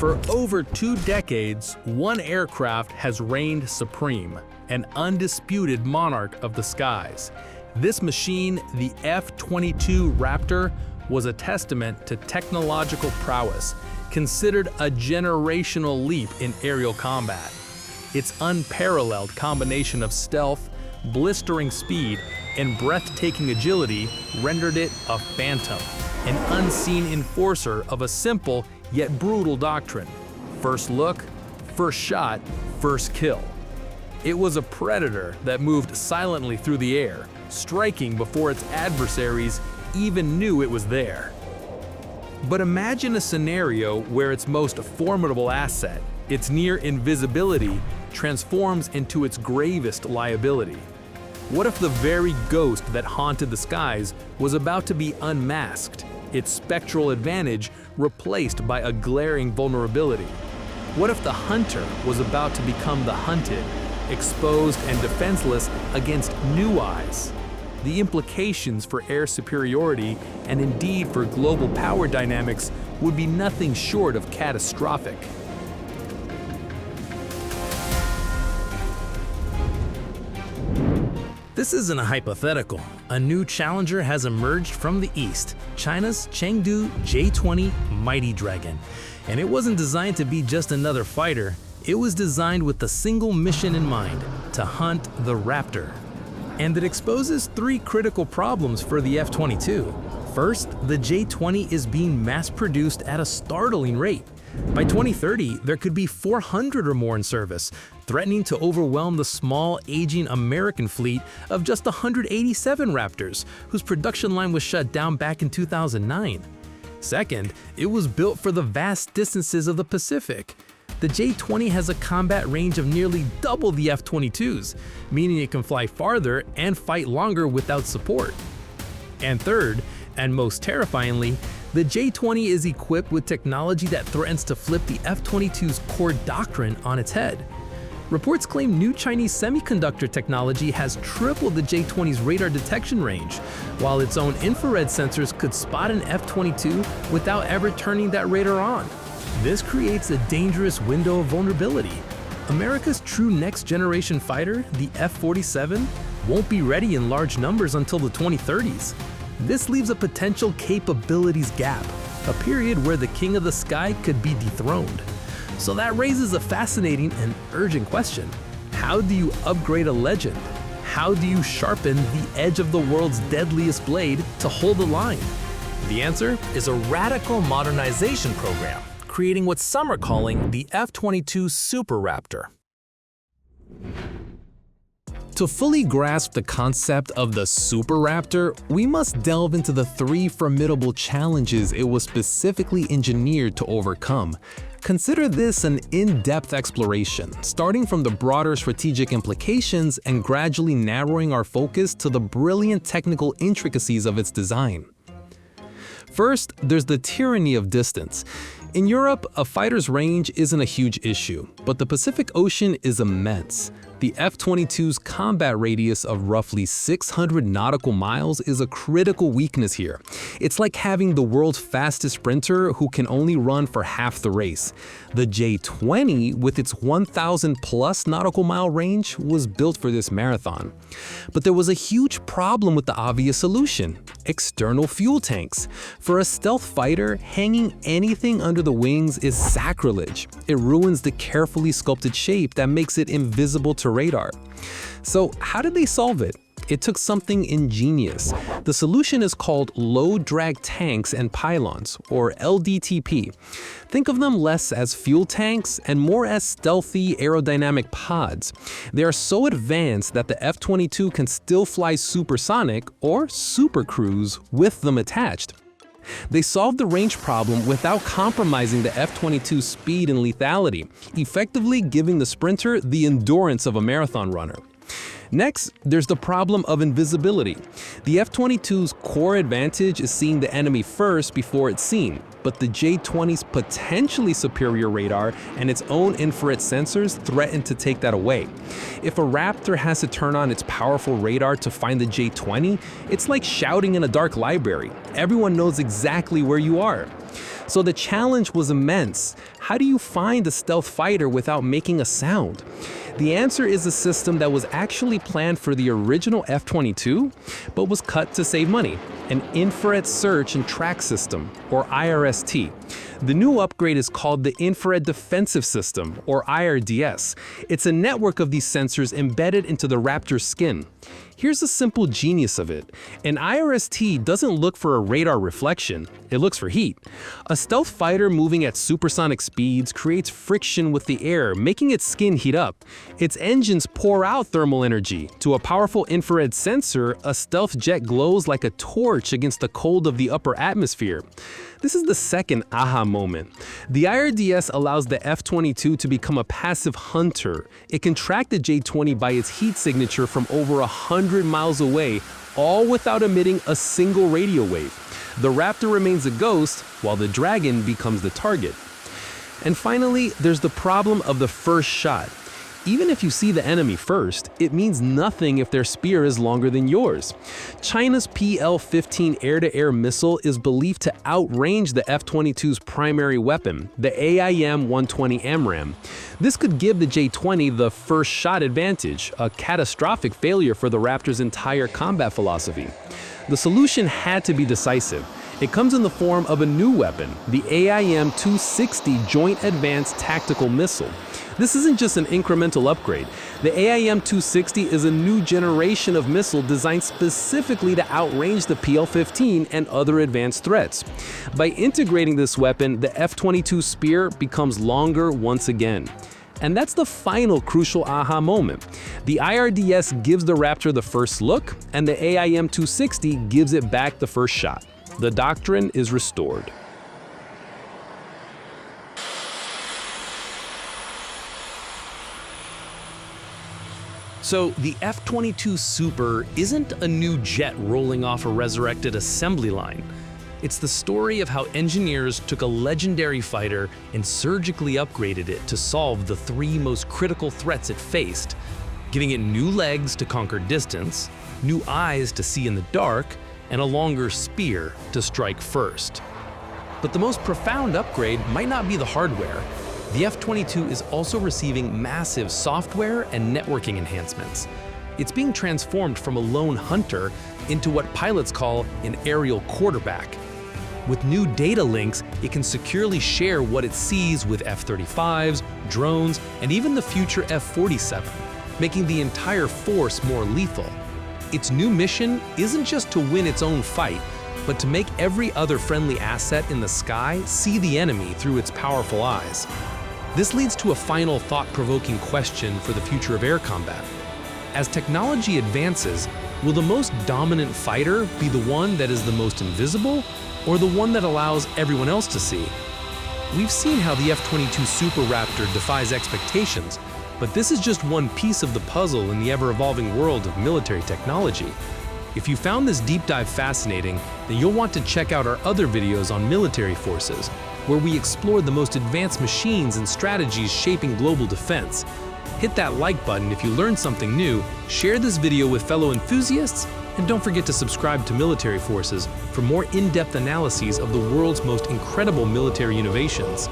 For over 2 decades, one aircraft has reigned supreme, an undisputed monarch of the skies. This machine, the F-22 Raptor, was a testament to technological prowess, considered a generational leap in aerial combat. Its unparalleled combination of stealth, blistering speed, and breathtaking agility rendered it a phantom, an unseen enforcer of a simple yet brutal doctrine: first look, first shot, first kill. It was a predator that moved silently through the air, striking before its adversaries even knew it was there. But imagine a scenario where its most formidable asset, its near invisibility, transforms into its gravest liability. What if the very ghost that haunted the skies was about to be unmasked, its spectral advantage replaced by a glaring vulnerability? What if the hunter was about to become the hunted, exposed and defenseless against new eyes? The implications for air superiority, and indeed for global power dynamics, would be nothing short of catastrophic. This isn't a hypothetical. A new challenger has emerged from the east, China's Chengdu J-20 Mighty Dragon. And it wasn't designed to be just another fighter. It was designed with a single mission in mind: to hunt the Raptor. And it exposes 3 critical problems for the F-22. First, the J-20 is being mass-produced at a startling rate. By 2030, there could be 400 or more in service, threatening to overwhelm the small, aging American fleet of just 187 Raptors, whose production line was shut down back in 2009. Second, it was built for the vast distances of the Pacific. The J-20 has a combat range of nearly double the F-22's, meaning it can fly farther and fight longer without support. And third, and most terrifyingly, the J-20 is equipped with technology that threatens to flip the F-22's core doctrine on its head. Reports claim new Chinese semiconductor technology has tripled the J-20's radar detection range, while its own infrared sensors could spot an F-22 without ever turning that radar on. This creates a dangerous window of vulnerability. America's true next-generation fighter, the F-47, won't be ready in large numbers until the 2030s. This leaves a potential capabilities gap, a period where the king of the sky could be dethroned. So that raises a fascinating and urgent question. How do you upgrade a legend? How do you sharpen the edge of the world's deadliest blade to hold the line? The answer is a radical modernization program, creating what some are calling the F-22 Super Raptor. To fully grasp the concept of the Super Raptor, we must delve into the 3 formidable challenges it was specifically engineered to overcome. Consider this an in-depth exploration, starting from the broader strategic implications and gradually narrowing our focus to the brilliant technical intricacies of its design. First, there's the tyranny of distance. In Europe, a fighter's range isn't a huge issue, but the Pacific Ocean is immense. The F-22's combat radius of roughly 600 nautical miles is a critical weakness here. It's like having the world's fastest sprinter who can only run for half the race. The J-20, with its 1,000+ nautical mile range, was built for this marathon. But there was a huge problem with the obvious solution: external fuel tanks. For a stealth fighter, hanging anything under the wings is sacrilege. It ruins the carefully sculpted shape that makes it invisible to radar. So how did they solve it? It took something ingenious. The solution is called low drag tanks and pylons, or LDTP. Think of them less as fuel tanks and more as stealthy aerodynamic pods. They are so advanced that the F-22 can still fly supersonic or supercruise with them attached. They solved the range problem without compromising the F-22's speed and lethality, effectively giving the sprinter the endurance of a marathon runner. Next, there's the problem of invisibility. The F-22's core advantage is seeing the enemy first before it's seen, but the J-20's potentially superior radar and its own infrared sensors threaten to take that away. If a Raptor has to turn on its powerful radar to find the J-20, it's like shouting in a dark library. Everyone knows exactly where you are. So the challenge was immense. How do you find a stealth fighter without making a sound? The answer is a system that was actually planned for the original F-22, but was cut to save money: an infrared search and track system, or IRST. The new upgrade is called the Infrared Defensive System, or IRDS. It's a network of these sensors embedded into the Raptor's skin. Here's the simple genius of it. An IRST doesn't look for a radar reflection, it looks for heat. A stealth fighter moving at supersonic speeds creates friction with the air, making its skin heat up. Its engines pour out thermal energy. To a powerful infrared sensor, a stealth jet glows like a torch against the cold of the upper atmosphere. This is the second aha moment. The IRDS allows the F-22 to become a passive hunter. It can track the J-20 by its heat signature from over 100 miles away, all without emitting a single radio wave. The Raptor remains a ghost, while the Dragon becomes the target. And finally, there's the problem of the first shot. Even if you see the enemy first, it means nothing if their spear is longer than yours. China's PL-15 air-to-air missile is believed to outrange the F-22's primary weapon, the AIM-120 AMRAAM. This could give the J-20 the first shot advantage, a catastrophic failure for the Raptor's entire combat philosophy. The solution had to be decisive. It comes in the form of a new weapon, the AIM-260 Joint Advanced Tactical Missile. This isn't just an incremental upgrade. The AIM-260 is a new generation of missile designed specifically to outrange the PL-15 and other advanced threats. By integrating this weapon, the F-22 spear becomes longer once again. And that's the final crucial aha moment. The IRDS gives the Raptor the first look, and the AIM-260 gives it back the first shot. The doctrine is restored. So the F-22 Super isn't a new jet rolling off a resurrected assembly line. It's the story of how engineers took a legendary fighter and surgically upgraded it to solve the three most critical threats it faced, giving it new legs to conquer distance, new eyes to see in the dark, and a longer spear to strike first. But the most profound upgrade might not be the hardware. The F-22 is also receiving massive software and networking enhancements. It's being transformed from a lone hunter into what pilots call an aerial quarterback. With new data links, it can securely share what it sees with F-35s, drones, and even the future F-47, making the entire force more lethal. Its new mission isn't just to win its own fight, but to make every other friendly asset in the sky see the enemy through its powerful eyes. This leads to a final thought-provoking question for the future of air combat. As technology advances, will the most dominant fighter be the one that is the most invisible, or the one that allows everyone else to see? We've seen how the F-22 Super Raptor defies expectations, but this is just one piece of the puzzle in the ever-evolving world of military technology. If you found this deep dive fascinating, then you'll want to check out our other videos on military forces, where we explore the most advanced machines and strategies shaping global defense. Hit that like button if you learned something new, share this video with fellow enthusiasts, and don't forget to subscribe to Military Forces for more in-depth analyses of the world's most incredible military innovations.